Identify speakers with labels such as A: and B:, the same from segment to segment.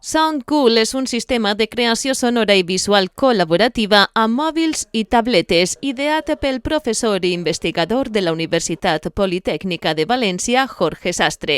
A: SoundCool és un sistema de creació sonora i visual col·laborativa amb mòbils i tabletes, ideat pel professor i investigador de la Universitat Politècnica de València, Jorge Sastre,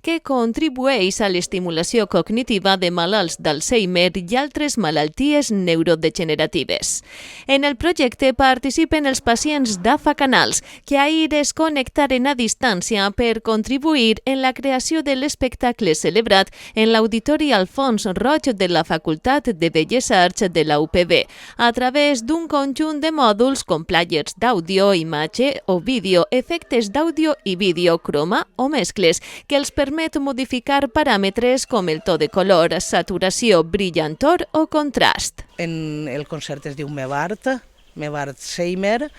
A: que contribueix a l'estimulació cognitiva de malalts d'Alzheimer i altres malalties neurodegeneratives. En el projecte participen els pacients d'AFA Canals, que ahir es connectaren a distància per contribuir en la creació de l'espectacle celebrat en l'Auditori Alfons Roig de la Facultat de Belles Arts de la UPB, a través d'un conjunt de mòduls com players d'àudio, imatge o vídeo, efectes d'àudio i vídeo, croma o mescles, que els permet modificar paràmetres com el to de color, saturació, brillantor o contrast.
B: El concert es diu Mevart Alzheimer,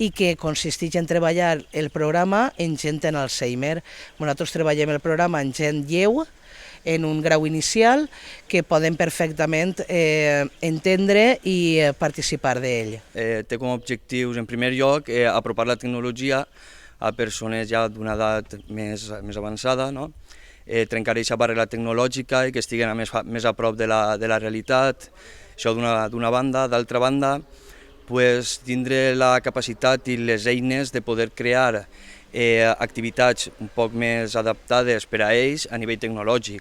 B: i que consisteix en treballar el programa en gent en Alzheimer. Nosaltres treballem el programa en gent lleu, en un grau inicial, que poden perfectament entendre i participar d'ell.
C: Té com a objectius, en primer lloc, apropar la tecnologia a persones ja d'una edat més avançada, no? Trencar aquesta barrera tecnològica i que estiguen més a prop de la realitat, això d'una banda. D'altra banda, tindre la capacitat i les eines de poder crear activitats un poc més adaptades per a ells a nivell tecnològic,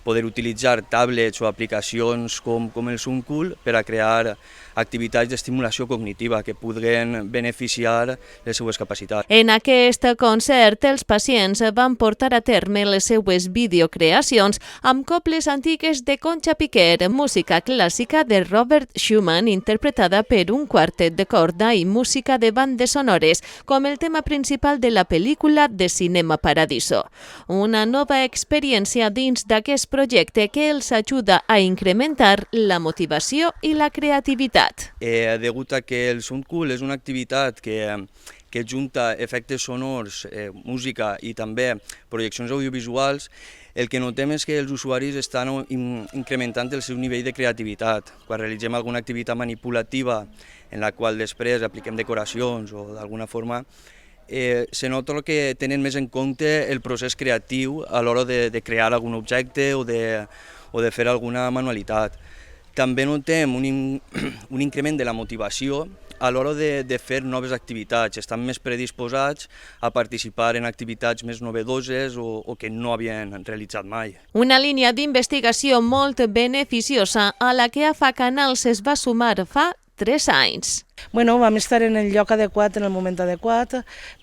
C: poder utilitzar tablets o aplicacions com el SoundCool per a crear activitats d'estimulació cognitiva que puguen beneficiar les seues capacitats.
A: En aquest concert, els pacients van portar a terme les seues videocreacions amb cobles antigues de Concha Piquer, música clàssica de Robert Schumann interpretada per un quartet de corda i música de bandes sonores, com el tema principal de la pel·lícula de Cinema Paradiso. Una nova experiència dins d'aquest projecte que els ajuda a incrementar la motivació i la creativitat.
C: Degut a que el SoundCool és una activitat que junta efectes sonors, música i també projeccions audiovisuals, el que notem és que els usuaris estan incrementant el seu nivell de creativitat. Quan realitzem alguna activitat manipulativa en la qual després apliquem decoracions o d'alguna forma, se nota que tenen més en compte el procés creatiu a l'hora de crear algun objecte o de fer alguna manualitat. També notem un increment de la motivació a l'hora de fer noves activitats. Estan més predisposats a participar en activitats més novedoses o que no havien realitzat mai.
A: Una línia d'investigació molt beneficiosa a la que AFA Canals es va sumar fa 3 anys.
B: Vam estar en el lloc adequat, en el moment adequat,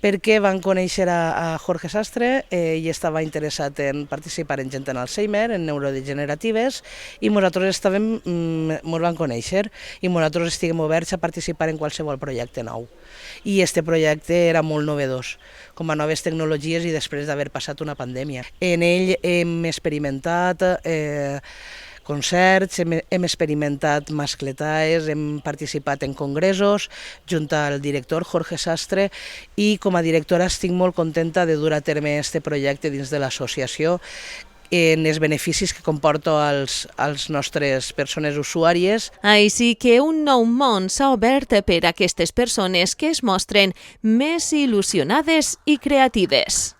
B: perquè van conèixer a Jorge Sastre i estava interessat en participar en gent en Alzheimer, en neurodegeneratives, i nosaltres ens van conèixer i nosaltres estiguem oberts a participar en qualsevol projecte nou. I aquest projecte era molt novedós, com a noves tecnologies i després d'haver passat una pandèmia. En ell hem experimentat concerts, hem experimentat mascletaes, hem participat en congressos junt al director Jorge Sastre i com a directora estic molt contenta de dur a terme aquest projecte dins de l'associació en els beneficis que comporta als nostres persones usuàries.
A: Així que un nou món s'ha obert per a aquestes persones que es mostren més il·lusionades i creatives.